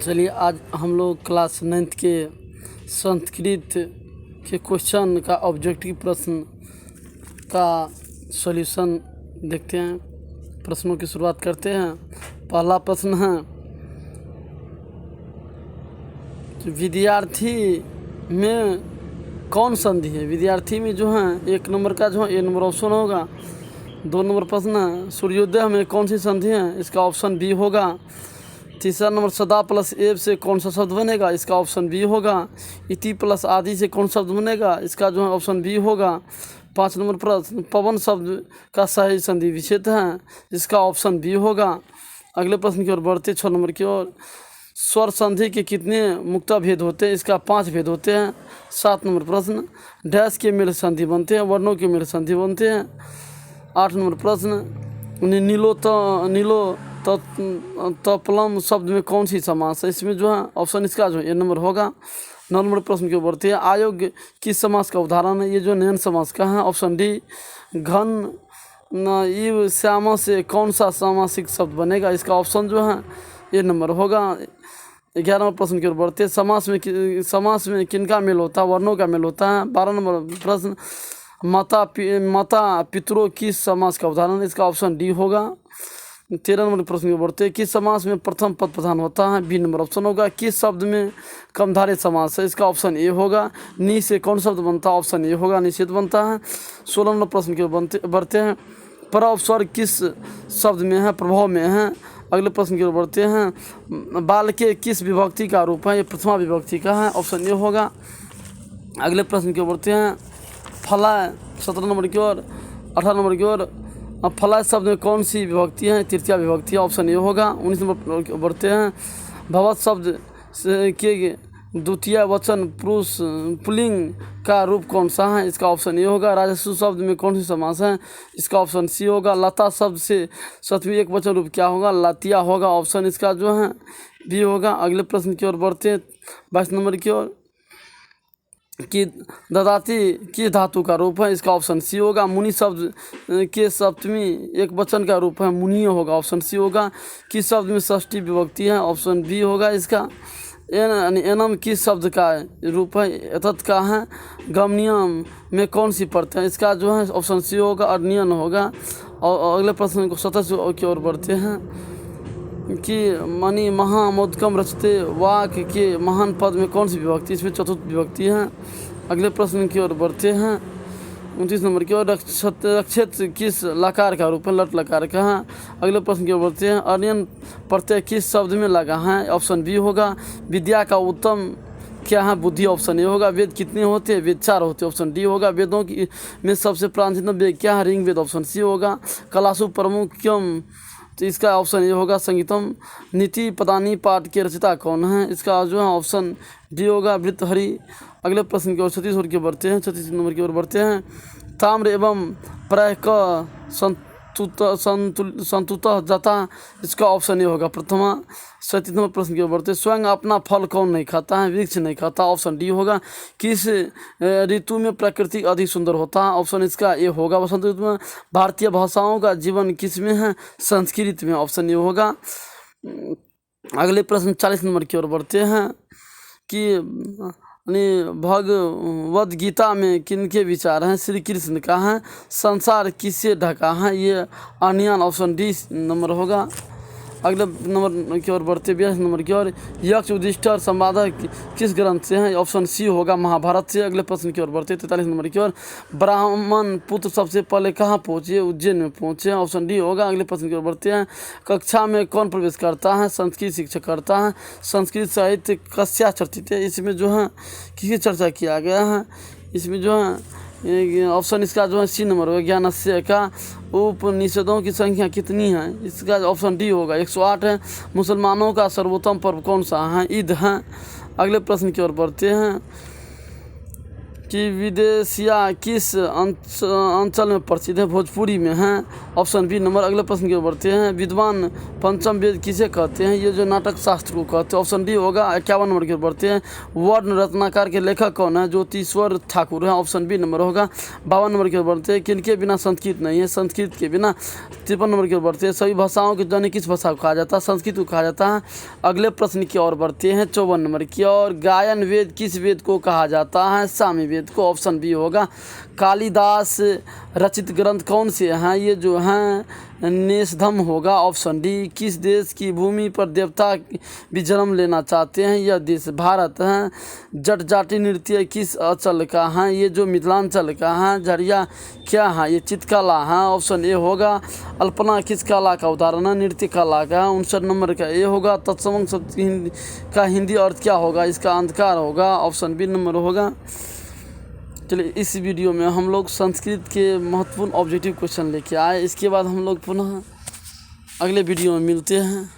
चलिए आज हम लोग क्लास 9th के संस्कृत के क्वेश्चन का ऑब्जेक्टिव प्रश्न का सॉल्यूशन देखते हैं। प्रश्नों की शुरुआत करते हैं। पहला प्रश्न है, विद्यार्थी में कौन संधि है? विद्यार्थी में जो है 1 नंबर का जो है ए नंबर ऑप्शन होगा। 2 नंबर प्रश्न है, सूर्योदय में कौन सी संधि है? इसका ऑप्शन बी होगा। तीसरा नंबर, सदा प्लस एव से कौन सा शब्द बनेगा? इसका ऑप्शन बी होगा। इति प्लस आदि से कौन शब्द बनेगा? इसका जो है ऑप्शन बी होगा। 5 नंबर प्रश्न, पवन शब्द का सही संधि विच्छेद है? इसका ऑप्शन बी होगा। अगले प्रश्न की ओर बढ़ते 6 नंबर की ओर, स्वर संधि के कितने मुक्ता भेद होते हैं? इसका 5 भेद होते हैं। 7 नंबर प्रश्न, डैश के मेल संधि बनते हैं, वर्णों के मेल संधि बनते हैं। 8 नंबर प्रश्न, नीलो तपलम शब्द में कौन सी समास है? इसमें जो है ऑप्शन इसका जो है ए नंबर होगा। 9 नंबर प्रश्न की ओर बढ़ते हैं, आयोग किस समास का उदाहरण है? ये जो नयन समास का है, ऑप्शन डी। घन इव श्यामा से कौन सा सामासिक शब्द बनेगा? इसका ऑप्शन जो है ए नंबर होगा। 11 नंबर प्रश्न की ओर बढ़ते हैं, समास में किनका मेल होता है? वर्णों का मेल होता है। 12 नंबर प्रश्न, माता पितरों किस समास का उदाहरण है? इसका ऑप्शन डी होगा। 13 नंबर प्रश्न की ओर बढ़ते हैं, किस समास में प्रथम पद प्रधान होता है? बी नंबर ऑप्शन होगा। किस शब्द में कमधारे समास है? इसका ऑप्शन ए होगा। नी से कौन शब्द बनता है? ऑप्शन ए होगा, निषेध बनता है। 16 नंबर प्रश्न की ओर बढ़ते हैं, पर स्वर किस शब्द में है? प्रभाव में है। अगले प्रश्न की ओर बढ़ते हैं, बाल के किस विभक्ति का रूप है? ये प्रथमा विभक्ति का है, ऑप्शन ए होगा। अगले प्रश्न की ओर बढ़ते हैं, फलाय 17 नंबर की ओर। 18 नंबर की ओर, फलाय शब्द में कौन सी विभक्ति है? तृतीया विभक्ति, ऑप्शन ए होगा। 19 नंबर बढ़ते हैं, भवत शब्द के द्वितीय वचन पुरुष पुल्लिंग का रूप कौन सा है? इसका ऑप्शन ए होगा। राजस्व शब्द में कौन सी समास है? इसका ऑप्शन सी होगा। लता शब्द से सतवी एक वचन रूप क्या होगा? लतिया होगा, ऑप्शन इसका जो है बी होगा। अगले प्रश्न की ओर बढ़ते हैं 22 नंबर की ओर, कि ददाती किस धातु का रूप है? इसका ऑप्शन सी होगा। मुनि शब्द के सप्तमी एक वचन का रूप है? मुनीय होगा, ऑप्शन सी होगा। किस शब्द में षष्ठी विभक्ति है? ऑप्शन बी होगा इसका। एनम किस शब्द का रूप है? एतत् का है। गमनियम में कौन सी परत है? इसका जो है ऑप्शन सी होगा, अर्नियन होगा। और अगले प्रश्न को 27 की ओर बढ़ते हैं, कि मणि महामोदकम रचते वाक के महान पद में कौन सी विभक्ति? इसमें चतुर्थ विभक्ति है। अगले प्रश्न की ओर बढ़ते हैं 29 नंबर की ओर, रक्षित किस लकार का रूप है? लट लकार का है। अगले प्रश्न की ओर बढ़ते हैं, अर्यन प्रत्यय किस शब्द में लगा है? ऑप्शन बी होगा। विद्या का उत्तम क्या है? बुद्धि, ऑप्शन ए होगा। वेद कितने होते हैं? वेद 4 होते हैं, ऑप्शन डी होगा। वेदों की में सबसे प्राचीनतम वेद क्या है? ऋग्वेद, ऑप्शन सी होगा। कलासु प्रमुख्यम, तो इसका ऑप्शन ये होगा संगीतम। नीति पदानी पाठ के रचयिता कौन है? इसका जो है ऑप्शन डी होगा, वृत्रहरि। अगले प्रश्न की ओर 36 नंबर की ओर बढ़ते हैं। 36 नंबर की ओर बढ़ते हैं, ताम्र एवं प्राय क संतुतः जाता, इसका ऑप्शन ये होगा प्रथमा। 37 नंबर प्रश्न की ओर बढ़ते हैं, स्वयं अपना फल कौन नहीं खाता है? वृक्ष नहीं खाता, ऑप्शन डी होगा। किस ऋतु में प्रकृति अधिक सुंदर होता है? ऑप्शन इसका ये होगा, वसंत ऋतु में। भारतीय भाषाओं का जीवन किस में है? संस्कृत में, ऑप्शन ये होगा। अगले प्रश्न 40 नंबर की ओर बढ़ते हैं, कि भगवद गीता में किनके विचार हैं? श्री कृष्ण का है। संसार किससे ढका है? ये अनियन, ऑप्शन डी नंबर होगा। अगले नंबर की ओर बढ़ते 42 नंबर की ओर, यक्ष युधिष्ठिर संवादक किस ग्रंथ से हैं? ऑप्शन सी होगा, महाभारत से। अगले प्रश्न की ओर बढ़ते 43 नंबर की ओर, ब्राह्मण पुत्र सबसे पहले कहाँ पहुँचे? उज्जैन में पहुँचे, ऑप्शन डी होगा। अगले प्रश्न की ओर बढ़ते हैं, कक्षा में कौन प्रवेश करता है? संस्कृत शिक्षक करता है। संस्कृत साहित्य कस्या चर्चित है? इसमें जो है किसकी चर्चा किया गया है? इसमें जो है ऑप्शन इसका जो है सी नंबर होगा, ज्ञानस्य का। उपनिषदों की संख्या कितनी है? इसका ऑप्शन डी होगा, 108 है। मुसलमानों का सर्वोत्तम पर्व कौन सा है? ईद है। अगले प्रश्न की ओर बढ़ते हैं, कि विदेशिया किस अंचल में प्रसिद्ध है? भोजपुरी में हैं। Option B number. अगले प्रश्न की ओर बढ़ते हैं। विद्वान पंचम वेद किसे कहते हैं? ये जो नाटक शास्त्र को कहते हैं। ऑप्शन डी होगा। 51 नंबर की ओर बढ़ते हैं। वर्ण रत्नाकर के लेखक कौन है? ज्योतिश्वर ठाकुर हैं। ऑप्शन बी नंबर होगा। 52 नंबर की ओर बढ़ते हैं। किनके बिना संस्कृत नहीं है? संस्कृत के बिना। 53 नंबर की ओर बढ़ते हैं। सभी भाषाओं की जननी किस भाषा को कहा जाता है? संस्कृत को कहा जाता है। अगले प्रश्न की ओर बढ़ते हैं 54 नंबर की ओर। गायन वेद किस वेद को कहा जाता है? सामी वेद को। ऑप्शन बी होगा। कालिदास रचित ग्रंथ कौन से हैं? ये जो हैं नेषधम होगा। Option D. किस देश की भूमि पर देवता भी जन्म लेना चाहते हैं? यह देश भारत है। जट जाति नृत्य किस अंचल का है? ये जो मिथिलांचल का है। झरिया क्या है? ये चित्रकला है। ऑप्शन ए होगा। अल्पना किस कला का उदाहरण है? नृत्य कला का। 59 नंबर का ए होगा। तत्सम शब्द का हिंदी अर्थ क्या होगा? इसका अंधकार होगा। ऑप्शन बी नंबर होगा। चलिए, इस वीडियो में हम लोग संस्कृत के महत्वपूर्ण ऑब्जेक्टिव क्वेश्चन लेके आए। इसके बाद हम लोग पुनः अगले वीडियो में मिलते हैं।